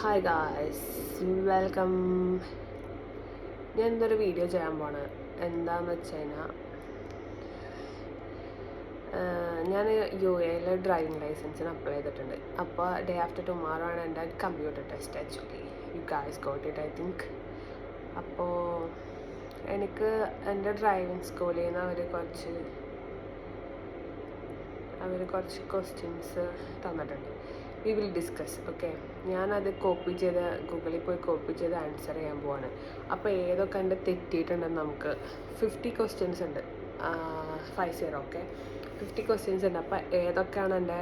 Hi guys, welcome. ഞാൻ ഇന്നൊരു video ചെയ്യാൻ പോണ്. എന്താന്ന് വെച്ച് കഴിഞ്ഞാൽ ഞാൻ UAE ഡ്രൈവിംഗ് ലൈസൻസിന് അപ്ലൈ ചെയ്തിട്ടുണ്ട്. അപ്പോൾ ഡേ ആഫ്റ്റർ ടുമാറോ ആണ് എൻ്റെ computer test. Actually you guys got it, I think. അപ്പോൾ എനിക്ക് എൻ്റെ ഡ്രൈവിംഗ് സ്കൂളിൽ നിന്ന് അവർ കുറച്ച് ക്വസ്റ്റ്യൻസ് തന്നിട്ടുണ്ട്. We will discuss. ഓക്കെ, ഞാനത് ഗൂഗിളിൽ പോയി കോപ്പി ചെയ്ത് ആൻസർ ചെയ്യാൻ പോവാണ്. അപ്പോൾ ഏതൊക്കെ എൻ്റെ തെറ്റിയിട്ടുണ്ടെന്ന് നമുക്ക് 50 ക്വസ്റ്റ്യൻസ് ഉണ്ട്, 50. ഓക്കെ, 50 ക്വസ്റ്റ്യൻസ് ഉണ്ട്. അപ്പോൾ ഏതൊക്കെയാണ് എൻ്റെ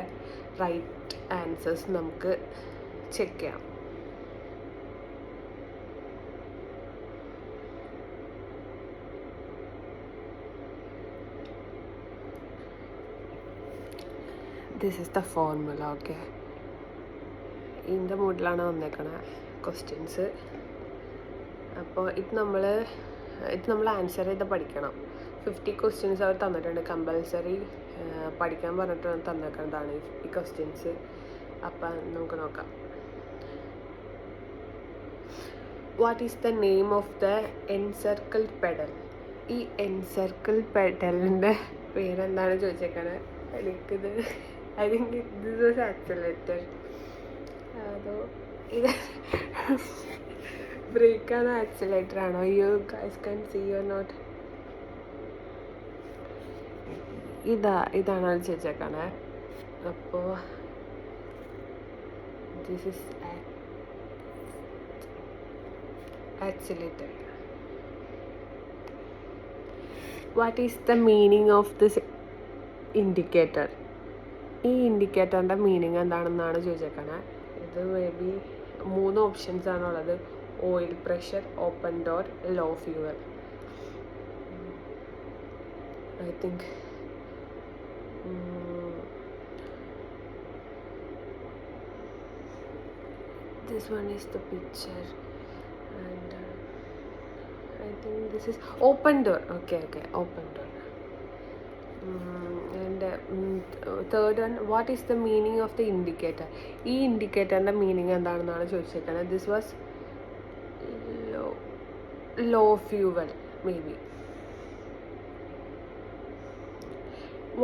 റൈറ്റ് ആൻസേഴ്സ് നമുക്ക് ചെക്ക് ചെയ്യാം. This is the formula. Okay, ഇതിൻ്റെ മൂഡിലാണ് വന്നേക്കണ ക്വസ്റ്റ്യൻസ്. അപ്പോൾ ഇത് നമ്മൾ ആൻസർ ചെയ്ത് പഠിക്കണം. 50 ക്വസ്റ്റ്യൻസ് അവർ തന്നിട്ടുണ്ട്, കമ്പൽസറി പഠിക്കാൻ പറഞ്ഞിട്ട് തന്നേക്കുന്നതാണ് ഈ ക്വസ്റ്റ്യൻസ്. അപ്പം നമുക്ക് നോക്കാം. What is the name of the encircled pedal? ഈ എൻസർക്കിൾ പെഡലിൻ്റെ പേരെന്താണ് ചോദിച്ചേക്കണേ. എനിക്കിത് I think this was accelerator. അതോ ഇത് ബ്രേക്കാണോ ആക്സിലേറ്റർ ആണോ? You guys can see your note. ഇതാണ് ചോദിച്ചേക്കണേ. അപ്പോൾ this is accelerator. What is the meaning of this indicator? ഈ ഇൻഡിക്കേറ്ററിൻ്റെ മീനിങ് എന്താണെന്നാണ് ചോദിച്ചേക്കണേ. ഇത് മേ ബി 3 ഓപ്ഷൻസ് ആണുള്ളത്: oil pressure, open door, low fuel. I think this one is the picture, and I think this is open door. Okay, open door. And third one, what is the meaning of the indicator? ഈ ഇൻഡിക്കേറ്ററിൻ്റെ meaning എന്താണെന്നാണ് ചോദിച്ചേക്കുന്നത്. This was low fuel may be.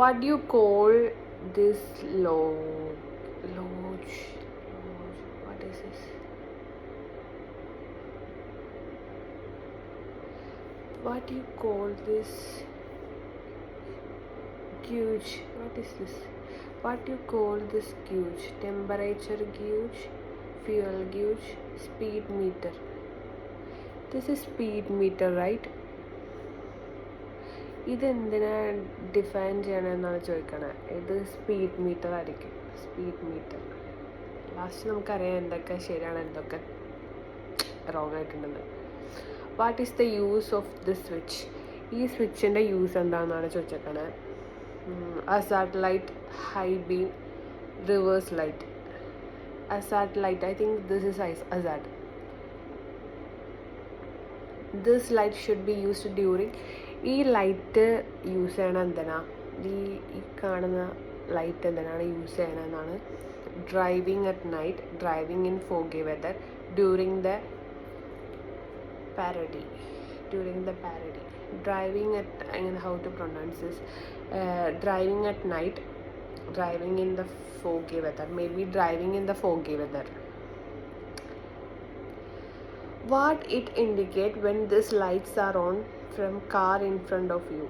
What you call this what is this? What do you call this gauge? What is this? What do you call this gauge? Temperature gauge, fuel gauge, speed meter. This is speed meter, right? ഇതെന്തിനാ define ചെയ്യണമെന്നാണ് ചോദിക്കണേ. ഇത് speed meter ആയിരിക്കും. Speed meter. Last നമുക്കറിയാം എന്തൊക്കെ ശരിയാണ്, എന്തൊക്കെ wrong ആയിട്ടുണ്ടെന്ന്. What is the use of the switch? ഈ സ്വിച്ചിൻ്റെ യൂസ് എന്താണെന്നാണ് ചോദിച്ചേക്കണേ. Hazard light, high beam, reverse light. Hazard light, I think this is hazard. This light should be used during. ഈ ലൈറ്റ് യൂസ് ചെയ്യണം എന്തിനാ? ഈ കാണുന്ന ലൈറ്റ് എന്തിനാണ് യൂസ് ചെയ്യണമെന്നാണ്. Driving at night, driving in foggy weather, during the parody. Driving at, how to pronounce this? Driving at night, driving in the foggy weather, maybe driving in the foggy weather. What it indicate when these lights are on from car in front of you?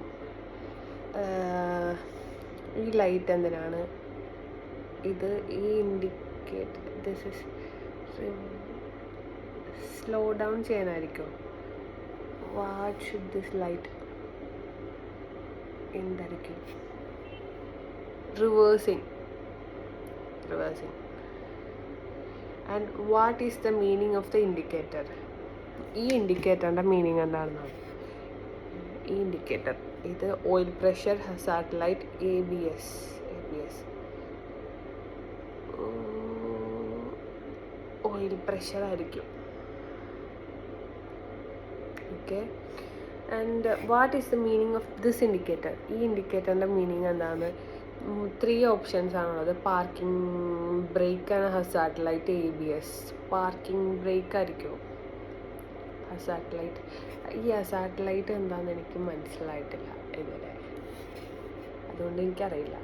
ഈ light എന്തിനാണ്? ഇത് ഈ indicate, this is slow down ചെയ്യാനായിരിക്കും. What should this light? എന്തായിരിക്കും? Reversing. And what is the meaning of the indicator? ഈ ഇൻഡിക്കേറ്ററിൻ്റെ meaning എന്താണെന്നാണ്. ഈ ഇൻഡിക്കേറ്റർ ഇത് oil pressure, hazard light, ABS. Oil pressure ആയിരിക്കും. Okay, and what is the meaning of this indicator? ഈ ഇൻഡിക്കേറ്ററിൻ്റെ meaning എന്താണ്? ത്രീ ഓപ്ഷൻസ് ആണുള്ളത്. Parking brake and hazard light, ABS. Parking brake ആയിരിക്കും. ഹസാർഡ് ലൈറ്റ്, ഈ ഹസാർഡ് ലൈറ്റ് എന്താണെന്ന് എനിക്ക് മനസ്സിലായിട്ടില്ല ഇതുവരെ, അതുകൊണ്ട് എനിക്കറിയില്ല.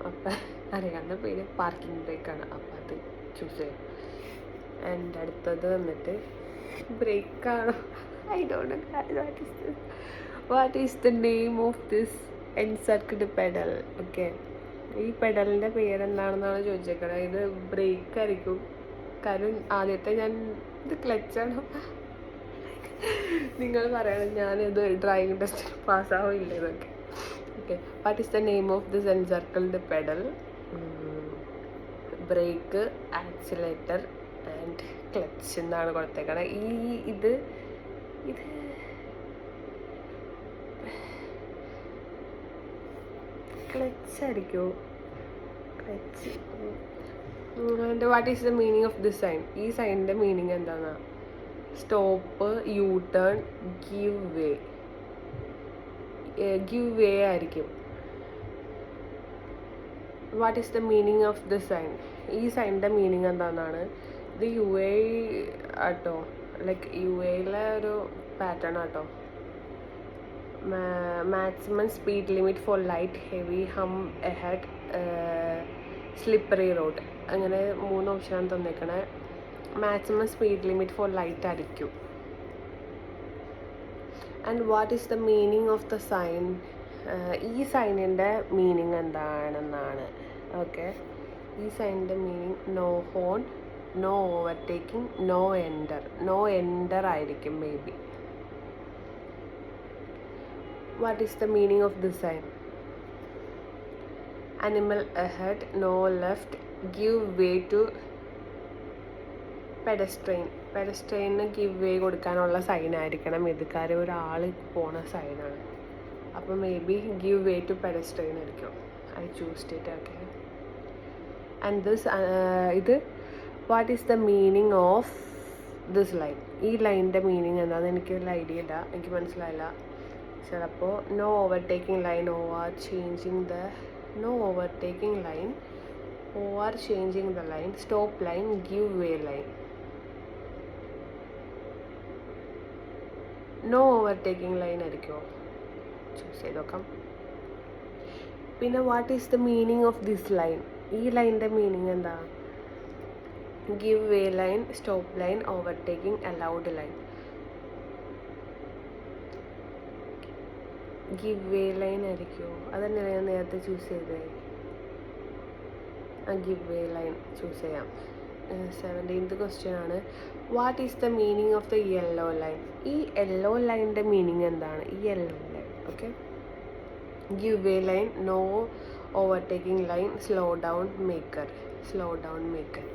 അപ്പം അറിയാവുന്ന പേര് പാർക്കിംഗ് ബ്രേക്കാണ്, അപ്പം അത് ചൂസ് ചെയ്യാം. ആൻഡ് അടുത്തത് വന്നിട്ട് ബ്രേക്കാണോ, I don't know what is the name of this encircled pedal. Okay, ഈ പെഡലിൻ്റെ പേരെന്താണെന്നാണ് ചോദിച്ചേക്കണത്. ഇത് ബ്രേക്ക് ആയിരിക്കും, കാരണം ആദ്യത്തെ ഞാൻ ഇത് ക്ലച്ചാണോ നിങ്ങൾ പറയണം ഞാനിത് ഡ്രൈവിംഗ് ടെസ്റ്റിൽ പാസ്സാവില്ല ഇതൊക്കെ. Okay, what is the name of this encircled pedal? Brake, accelerator and clutch എന്നാണ് കൊടുത്തേക്കണത്. ഇത് ക്ലച്ച് ആയിരിക്കുമോ? Clutch. And what is the meaning of this sign? ഈ സൈനിൻ്റെ മീനിങ് എന്താണ്? Stop, U turn, give way. Give way ആയിരിക്കും. What is the meaning of the sign? ഈ സൈനിൻ്റെ മീനിങ് എന്താണെന്നാണ്. ഇത് UAE ആട്ടോ, ലൈക്ക് UAEയിലെ ഒരു പാറ്റേൺ ആട്ടോ. Maximum speed limit for light, heavy, hump ahead, slippery road. അങ്ങനെ 3 ഓപ്ഷനാണ് തന്നേക്കണേ. Maximum speed limit for light ആയിരിക്കും. And what is the meaning of the sign? ഈ സൈനിൻ്റെ മീനിങ് എന്താണെന്നാണ്. ഓക്കെ, ഈ സൈനിൻ്റെ meaning no horn, no overtaking, no enter. No enter ആയിരിക്കും may be. What is the meaning of this sign? Animal ahead, no left, give way to pedestrian. പെഡസ്ട്രെയിന് give way കൊടുക്കാനുള്ള സൈനായിരിക്കണം ഇത്, കാര്യം ഒരാൾ പോണ സൈനാണ്. അപ്പോൾ maybe give way to pedestrian ആയിരിക്കും. I choose it. Okay, and this ഇത് what is the meaning of this line? ഈ ലൈനിൻ്റെ മീനിങ് എന്താണെന്ന് എനിക്കൊരു ഐഡിയ ഇല്ല, എനിക്ക് മനസ്സിലായില്ല. ചിലപ്പോൾ no overtaking line, over changing the, no overtaking line, over changing the line, stop line, give way line. No overtaking line ആയിരിക്കുമോ? ചൂസ് ചെയ്ത് നോക്കാം. പിന്നെ what is the meaning of this line? ഈ ലൈനിൻ്റെ മീനിങ് എന്താ? Give way line, stop line, overtaking, allowed line. Give way line ആയിരിക്കുമോ? അതന്നെ ഞാൻ നേരത്തെ ചൂസ് ചെയ്തേ. ഗിവ് വേ ലൈൻ ചൂസ് ചെയ്യാം. 17th ക്വസ്റ്റ്യൻ ആണ്. What is the meaning of the yellow line? ഈ യെല്ലോ ലൈനിൻ്റെ മീനിങ് എന്താണ്? ഈ yellow line. Okay, give way line, no overtaking line, slow down maker. Slow down maker.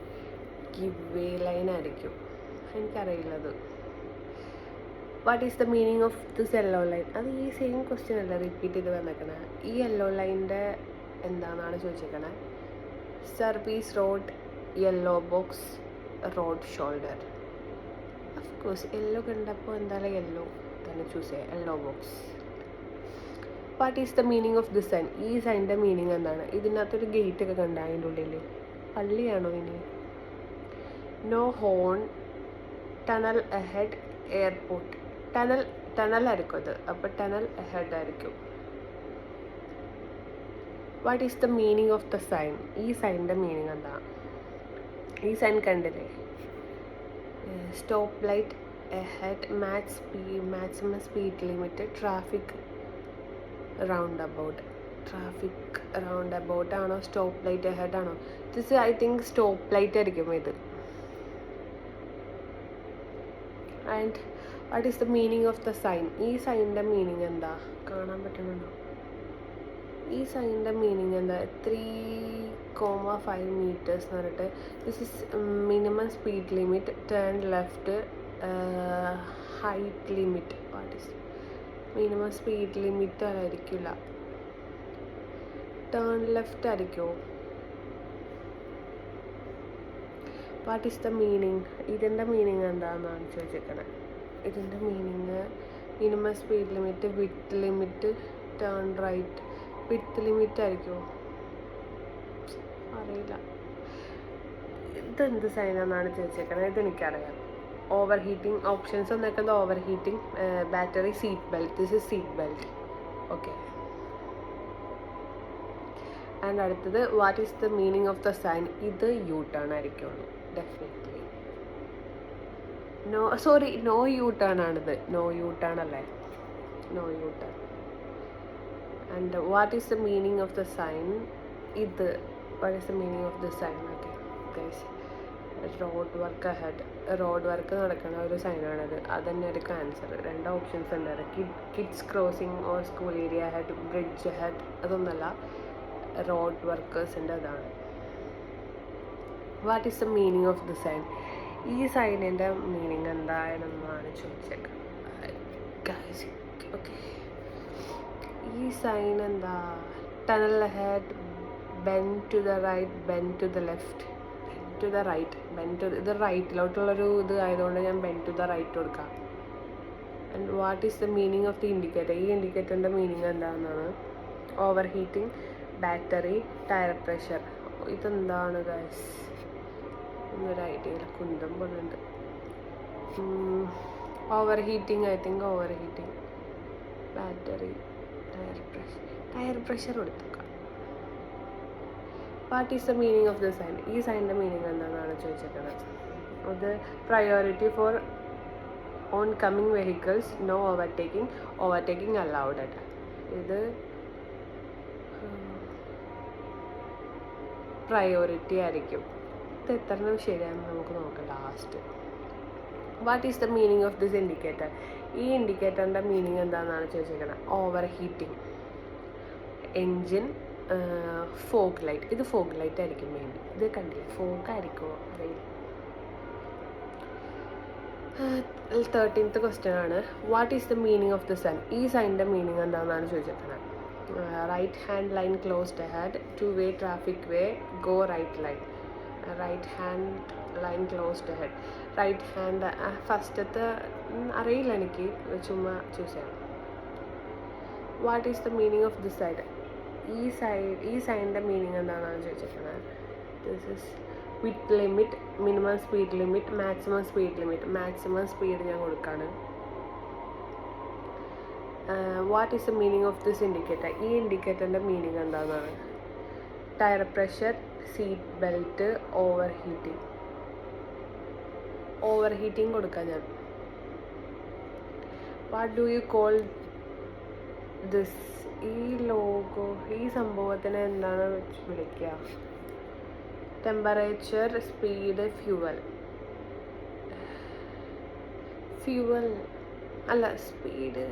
Give way line ആയിരിക്കും, എനിക്കറിയില്ലത്. What is the meaning of this yellow line? അത് ഈ same question അല്ല repeat ചെയ്ത് വന്നേക്കണേ. ഈ യെല്ലോ ലൈനിൻ്റെ എന്താണെന്നാണ് ചോദിച്ചേക്കണേ. Service road, yellow box, road shoulder. Of course yellow കണ്ടപ്പോൾ എന്തായാലും യെല്ലോ തന്നെ ചൂസ് ചെയ്യാം, yellow box. What is the meaning of this sign? ഈ സൈനിൻ്റെ മീനിങ് എന്താണ്? ഇതിനകത്തൊരു ഗേറ്റ് ഒക്കെ കണ്ട അതിൻ്റെ ഉള്ളിൽ, പള്ളിയാണോ ഇനി? No horn, tunnel ahead, airport. Tunnel ആയിരിക്കും അത്, അപ്പോൾ ടണൽ അഹെഡ് ആയിരിക്കും. What is the meaning of the sign? ഈ സൈനിൻ്റെ മീനിങ് എന്താ? ഈ സൈൻ കണ്ടില്ലേ? Stop light ahead, maximum speed limit, traffic roundabout. Traffic roundabout ആണോ സ്റ്റോപ്പ് ലൈറ്റ് അഹെഡ് ആണോ? This I think stop light ആയിരിക്കും ഇത്. And what is the meaning of the sign? ഈ സൈനിൻ്റെ മീനിങ് എന്താ? കാണാൻ പറ്റുന്നുണ്ടോ? ഈ സൈനിൻ്റെ മീനിങ് എന്താ? 3,5 meters എന്ന് പറഞ്ഞിട്ട്, this is minimum speed limit, turn left, height limit. What is minimum speed limit ആയിരിക്കില്ല, ടേൺ ലെഫ്റ്റ് ആയിരിക്കുമോ? What is the meaning? ഇതിൻ്റെ മീനിങ് എന്താണെന്നാണ് ചോദിച്ചേക്കണേ. ഇതിൻ്റെ meaning minimum speed limit, width limit, turn right. Width limit ആയിരിക്കുമോ? അറിയില്ല. ഇതെന്ത് സൈനാണെന്നാണ് ചോദിച്ചേക്കണത്. ഇതെനിക്കറിയാം. ഓവർ ഹീറ്റിംഗ് ഓപ്ഷൻസ് വന്നേക്കുന്നത് overheating, battery, seat belt. This is seat belt. Okay. And അടുത്തത് what is the meaning of the sign. ഇത് U turn ആയിരിക്കുള്ളൂ ഡെഫിനറ്റ്ലി. നോ യു ടേൺ ആണിത്. നോ യു ടേൺ അല്ലേ? No U turn. And what is the meaning of the sign. ഇത് what is the meaning of the sign. Okay guys, road work ahead. Road work നടക്കുന്ന ഒരു സൈനാണത്. അത് തന്നെ ആയിരിക്കും answer. 2 options ഉണ്ട്. Kids crossing or school area head, bridge head. അതൊന്നല്ല, road വർക്കേഴ്സിൻ്റെ അതാണ്. What is the meaning of the sign. ഈ സൈനിൻ്റെ മീനിങ് എന്താണെന്നാണ് ചോദിച്ചേക്കുന്നത്. ഓക്കെ, ഈ സൈൻ എന്താ? Tunnel head, bend to the right, bend to the left, to the right, bend to. ഇത് റൈറ്റിലോട്ടുള്ളൊരു ഇത് ആയതുകൊണ്ട് ഞാൻ ബെൻഡ് ടു ദ റൈറ്റ് കൊടുക്കാം. And what is the meaning of the indicator. ഈ ഇൻഡിക്കേറ്ററിൻ്റെ മീനിങ് എന്താണെന്നാണ്. Overheating, battery, tyre pressure. ഇതെന്താണ് ഗൈസ്? ഒന്നൊരു ഐഡിയയില്ല, കുന്തം പോലുണ്ട്. Overheating, I think overheating. Battery, tyre pressure കൊടുത്തേക്കാം. What is the meaning of the sign. ഈ സൈനിൻ്റെ മീനിങ് എന്താണെന്നാണ് ചോദിച്ചിട്ടുള്ളത്. അത് priority for oncoming vehicles, no overtaking allowed. ഇത് പ്രയോറിറ്റി ആയിരിക്കും. ഇത് എത്ര ശരിയാണെന്ന് നമുക്ക് നോക്കാം last. What is the meaning of this indicator. ഈ ഇൻഡിക്കേറ്ററിൻ്റെ മീനിങ് എന്താണെന്നാണ് ചോദിച്ചിരിക്കുന്നത്. Overheating, engine, fog light. ഇത് ഫോഗ് ലൈറ്റ് ആയിരിക്കും മെയിൻ. ഇത് കണ്ടില്ല, ഫോഗ് ആയിരിക്കുമോ അറിയില്ല. 13th ക്വസ്റ്റ്യൻ ആണ്. What is the meaning of the sign. ഈ സൈനിൻ്റെ മീനിങ് എന്താണെന്നാണ് ചോദിച്ചിരിക്കുന്നത്. Right hand line closed ahead, 2-way traffic way, go right line. Right hand line closed ahead. Right hand ഫസ്റ്റത്തെ അറിയില്ല എനിക്ക്, ചുമ്മാ ചൂസ് ചെയ്യാം. What is the meaning of this side. ഈ സൈനിൻ്റെ മീനിങ് എന്താണെന്നാണ് ചോദിച്ചിരിക്കുന്നത്. This is width limit, minimum speed limit, maximum speed limit. Maximum speed ഞാൻ കൊടുക്കുകയാണ്. What is the meaning of this indicator. ഈ ഇൻഡിക്കേറ്ററിൻ്റെ മീനിങ് എന്താണെന്നാണ്. Tyre pressure, seat belt, overheating കൊടുക്കാം ഞാൻ. What do you call this. ഈ logo, ഈ സംഭവത്തിന് എന്താണ് വിളിക്കുക. ടെമ്പറേച്ചർ, സ്പീഡ്, ഫ്യൂവൽ അല്ല, സ്പീഡ്.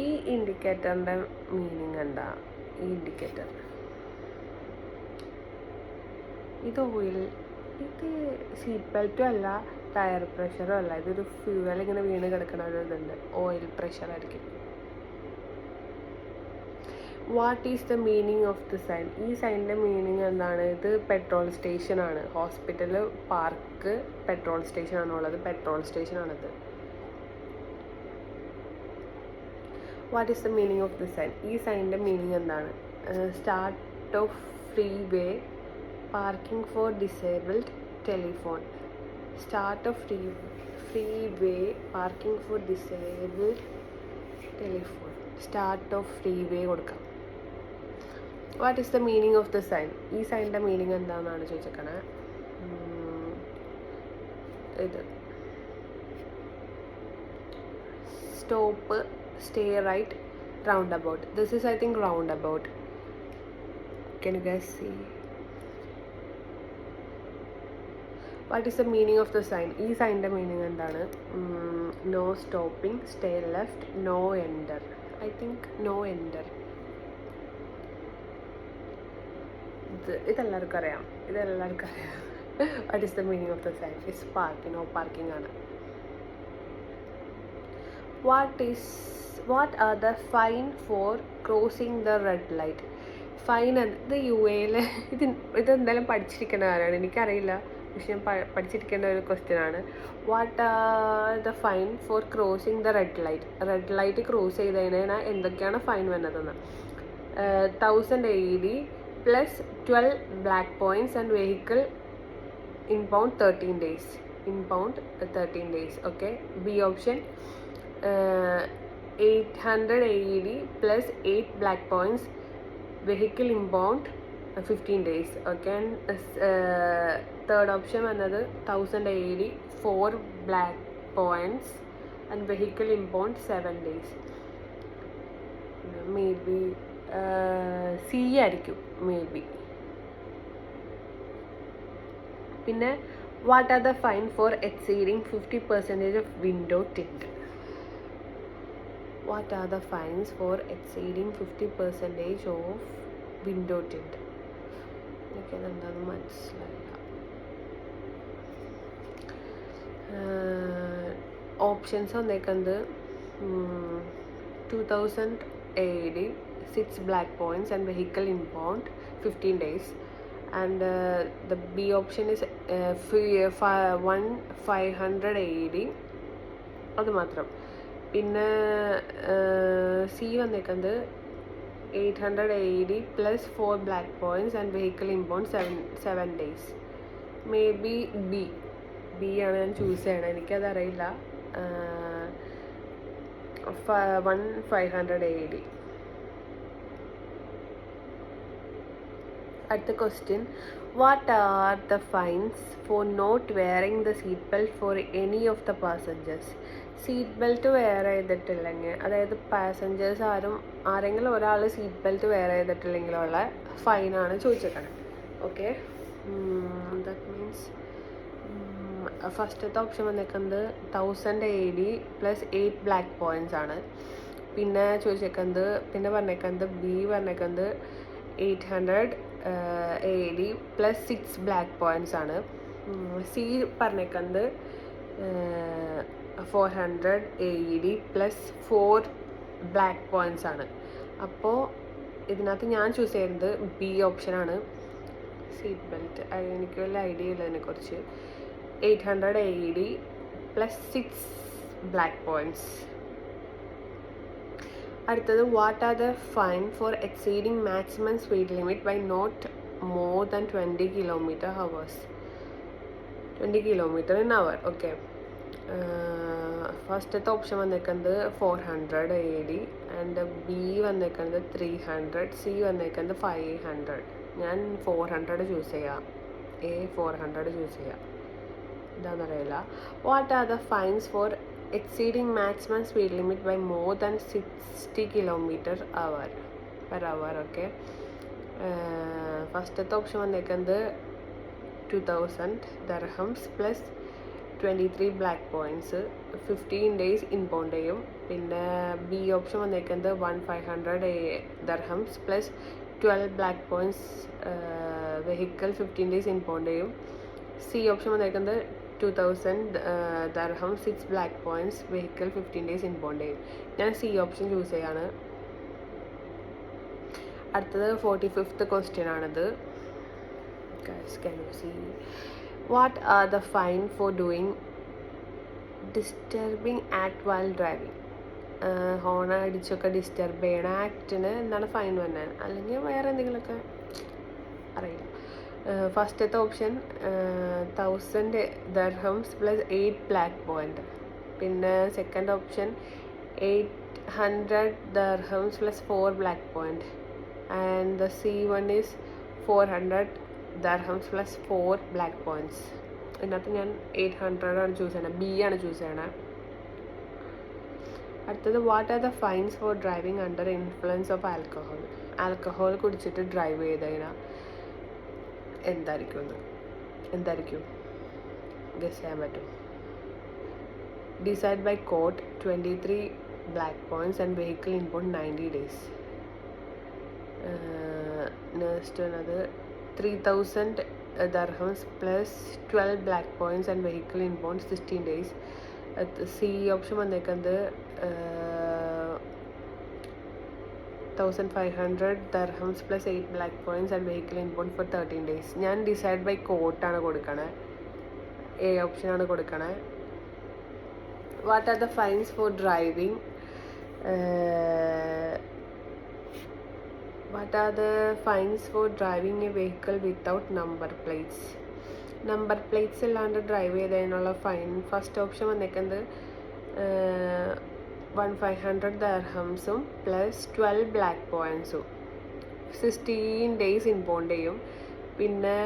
ഈ ഇൻഡിക്കേറ്ററിൻ്റെ മീനിങ് എന്താ. ഈ ഇൻഡിക്കേറ്റർ ഇത് ഓയിൽ, ഇത് സീറ്റ് ബെൽറ്റും അല്ല, ടയർ പ്രഷറും അല്ല. ഇതൊരു ഫ്യൂവൽ ഇങ്ങനെ വീണ് കിടക്കുന്ന ഒരു ഇതുണ്ട്, ഓയിൽ പ്രഷർ ആയിരിക്കും. What is the meaning of the sign. ഈ സൈനിൻ്റെ മീനിങ് എന്താണ്. ഇത് പെട്രോൾ സ്റ്റേഷനാണ്. ഹോസ്പിറ്റൽ, പാർക്ക്, പെട്രോൾ സ്റ്റേഷനാണുള്ളത്. പെട്രോൾ സ്റ്റേഷനാണിത്. What is the meaning of the sign. ഈ സൈനിൻ്റെ മീനിങ് എന്താണ്. Start of freeway, parking for disabled, telephone. Start of freeway, parking for disabled, telephone. Start of freeway കൊടുക്കാം. What is the meaning of the sign. ഈ സൈനിൻ്റെ meaning എന്താണെന്നാണ് ചോദിച്ചേക്കണേ. ഇത് stop, stay right, roundabout. This is I think roundabout. Can you guys see? What is the meaning of the sign? ഈ സൈനിൻ്റെ meaning എന്താണ്. No stopping, stay left, no enter. I think no enter. ഇതെല്ലാവർക്കും അറിയാം. What is the meaning of the sign. It's park, no parking ആണ്. What are the fine for crossing the red light. Fine. ഇത് UAയിൽ ഇതെന്തായാലും പഠിച്ചിരിക്കേണ്ട കാര്യമാണ്. എനിക്കറിയില്ല, പക്ഷെ ഞാൻ പഠിച്ചിരിക്കേണ്ട ഒരു ക്വസ്റ്റ്യൻ ആണ്. What are the fine for crossing the red light. Red light cross ചെയ്ത് കഴിഞ്ഞാൽ എന്തൊക്കെയാണ് ഫൈൻ വരുന്നതെന്ന്. 1000 AED plus 12 black points and vehicle impound 13 days. Impound 13 days. Okay. B option 800 AED plus 8 black points, vehicle impound 15 days. Okay. And third option another 1000 AED 4 black points and vehicle impound 7 days. Maybe C ആയിരിക്കും maybe. പിന്നെ what are the fine for exceeding 50% of window tint? What are the fines for exceeding 50% of window tint? എനിക്കതെന്താണെന്ന് മനസ്സിലായില്ല. Options വന്നേക്കുന്നത് 2000 AED 6 black points and vehicle impound 15 days. And the B option is 500 AED. അത് മാത്രം. പിന്നെ C വന്നേക്കുന്നത് 800 AED plus 4 black points and vehicle impound 7 days. Maybe B ആണ് ഞാൻ choose ചെയ്യണത്. എനിക്കതറിയില്ല. 500 AED. അടുത്ത question, what are the fines for not wearing the seat belt for any of the passengers? Seat belt wear ചെയ്തിട്ടില്ലെങ്കിൽ, അതായത് passengers ആരെങ്കിലും ഒരാൾ seat belt wear ചെയ്തിട്ടില്ലെങ്കിലുള്ള ഫൈനാണ് ചോദിച്ചേക്കണത്. ഓക്കെ. ദാറ്റ് മീൻസ് ഫസ്റ്റത്തെ ഓപ്ഷൻ വന്നേക്കുന്നത് 1000 AED പ്ലസ് 8 ബ്ലാക്ക് പോയിൻറ്റ്സ് ആണ്. പിന്നെ ചോദിച്ചേക്കുന്നത്, പിന്നെ പറഞ്ഞേക്കുന്നത് ബി പറഞ്ഞേക്കുന്നത് 800 AED പ്ലസ് 6 ബ്ലാക്ക് പോയിൻറ്റ്സ് ആണ്. സി പറഞ്ഞേക്കുന്നത് 400 AED പ്ലസ് 4 ബ്ലാക്ക് പോയിൻറ്റ്സ് ആണ്. അപ്പോൾ ഇതിനകത്ത് ഞാൻ ചൂസ് ചെയ്യുന്നത് ബി ഓപ്ഷനാണ്, സീറ്റ് ബെൽറ്റ്. എനിക്ക് വല്ല ഐഡിയ ഇല്ല ഇതിനെക്കുറിച്ച്. 800 AED പ്ലസ് 6 ബ്ലാക്ക് പോയിൻറ്റ്സ്. അടുത്തത്, what are the fine for exceeding maximum speed limit by not more than 20 km/h? 20 km/h. Okay. ഫസ്റ്റത്തെ ഓപ്ഷൻ വന്നേക്കുന്നത് 400 AED ആൻഡ് ബി വന്നേക്കുന്നത് 300, സി വന്നേക്കുന്നത് 500. ഞാൻ 400 ചൂസ് ചെയ്യാം. 400 ചൂസ് ചെയ്യാം. എന്താണെന്നറിയില്ല. What are the fines for exceeding maximum speed limit by more than 60 km/h? Okay. ഫസ്റ്റത്തെ option വന്നേക്കുന്നത് 2000 dirhams plus 23 black points 15 days impound ചെയ്യും. പിന്നെ ബി ഓപ്ഷൻ വന്നേക്കുന്നത് 1500 dirhams plus 12 black points vehicle 15 days impound ചെയ്യും. C option വന്നേക്കുന്നത് 2000 dirhams 6 black points vehicle 15 days impound ചെയ്യും. ഞാൻ C option choose ചെയ്യാണ്. അടുത്തത് 45th ക്വസ്റ്റ്യൻ ആണിത്. What are the fine for doing disturbing act while driving? Horn അടിച്ചൊക്കെ disturb ചെയ്യണ ആക്ടിന് എന്താണ് ഫൈൻ വന്നത്? അല്ലെങ്കിൽ വേറെ എന്തെങ്കിലുമൊക്കെ അറിയില്ല. ഫസ്റ്റത്തെ option 1000 dirhams plus 8 black point. പിന്നെ second option 800 dirhams plus 4 black point. And the C one is 400 dirhams plus 4 black points. ഇതിനകത്ത് ഞാൻ 800 ആണ് ചൂസ് ചെയ്യണത്. ബി ആണ് ചൂസ് ചെയ്യണത്. അടുത്തത്, what are the fines for driving under influence of alcohol? Alcohol കുടിച്ചിട്ട് drive ചെയ്ത് കഴിഞ്ഞാൽ എന്തായിരിക്കും ഗസ് ചെയ്യാൻ പറ്റും? Decide by court 23 black points and vehicle impound 90 days. Next വന്നത് 3000 dirhams plus 12 black points and vehicle impound 16 days. C option വന്നേക്കുന്നത് 1500 dirhams plus 8 black points and vehicle impound for 13 days. ഞാൻ decide by കോർട്ടാണ് കൊടുക്കണേ. A ഓപ്ഷനാണ് കൊടുക്കണേ. What are the fines for driving What are the fines for driving a vehicle without number plates? Number plates ഇല്ലാണ്ട് drive ചെയ്തതിനുള്ള fine first option വന്നേക്കുന്നത് 1500 ദർഹംസും plus 12 black പോയിൻസും 16 days ഇമ്പോണ്ട് ചെയ്യും. പിന്നെ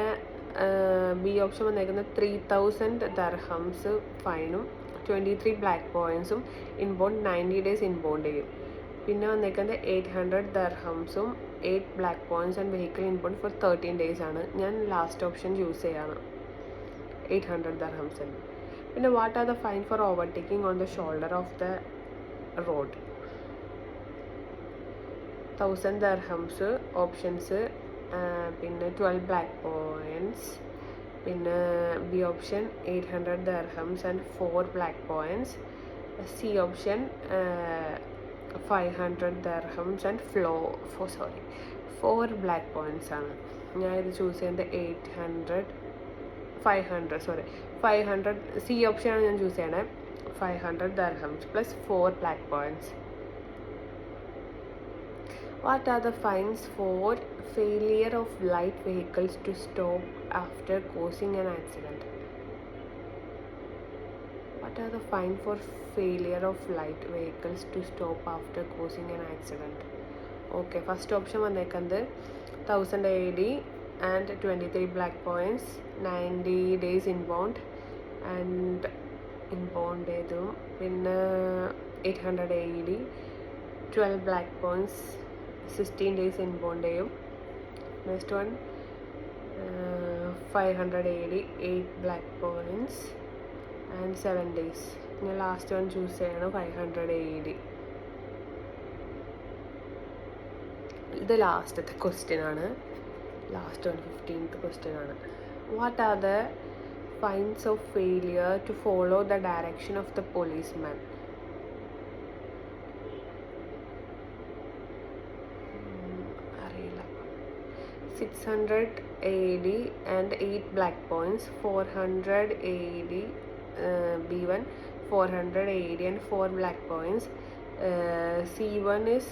ബി ഓപ്ഷൻ വന്നേക്കുന്നത് 3000 ദർഹംസ് ഫൈനും 23 ബ്ലാക്ക് പോയിൻസും ഇമ്പോണ്ട് 90 days ഇമ്പോണ്ട് ചെയ്യും. പിന്നെ വന്നേക്കുന്നത് 800 ദർഹംസും 8 black points and vehicle impound for 13 days ആണ്. ഞാൻ ലാസ്റ്റ് ഓപ്ഷൻ ചൂസ് ചെയ്യാണ് 800 ദർഹംസ്. പിന്നെ what are the fine four overtaking on the shoulder of the road? 1000 dirhams options, പിന്നെ 12 ബ്ലാക്ക് പോയിൻസ്, പിന്നെ B option 800 dirhams and 4 black points, C option 500 dirhams and 4 black points ആണ്. ഞാൻ ഇത് choose ചെയ്യുന്നത് 500 C ഓപ്ഷനാണ് ഞാൻ choose ചെയ്യണത്. 500 dirhams plus 4 black points. What are the fines for failure of light vehicles to stop after causing an accident? What are the fine for failure of light vehicles to stop after causing an accident? Okay, first option വന്നേക്കുന്നത് 1000 AED and 23 black points, 90 days inbound and inbound ചെയ്തു. പിന്നെ 800 AED, 12 black points, 16 days inbound ചെയ്യും. Next one 500 AED, 8 black points and 7 days. ഞാൻ last one choose ചെയ്യണം 500 AED. ഇത് ലാസ്റ്റത്തെ question ആണ്. Last one 15th question ആണ്. What are the fines of failure to follow the direction of the policeman? അറിയില്ല. 600 AED and 8 black points, 400 AED B1, 400 AED and 4 black points. C1 is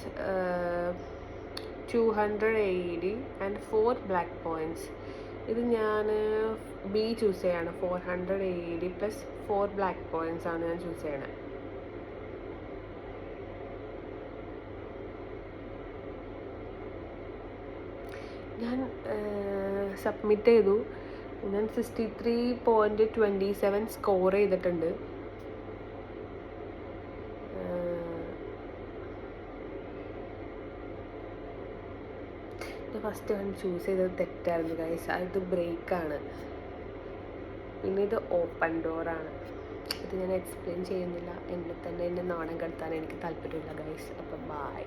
200 AED and 4 black points. ഇത് ഞാൻ B choose ചെയ്യാണ്. 400 AED plus 4 black points ആണ് ഞാൻ choose ചെയ്യണത്. ഞാൻ submit ചെയ്തു. ഞാൻ 63.27 സ്കോർ ചെയ്തിട്ടുണ്ട്. ഫസ്റ്റ് വൺ ചൂസ് ചെയ്തത് തെറ്റായിരുന്നു ഗൈസ്. ഇത് ബ്രേക്കാണ്. പിന്നെ ഇത് ഓപ്പൺ ഡോറാണ്. ഇത് ഞാൻ എക്സ്പ്ലെയിൻ ചെയ്യുന്നില്ല. എന്നെ നാണം കെടുത്താൻ എനിക്ക് താല്പര്യമില്ല ഗൈസ്. അപ്പം ബൈ.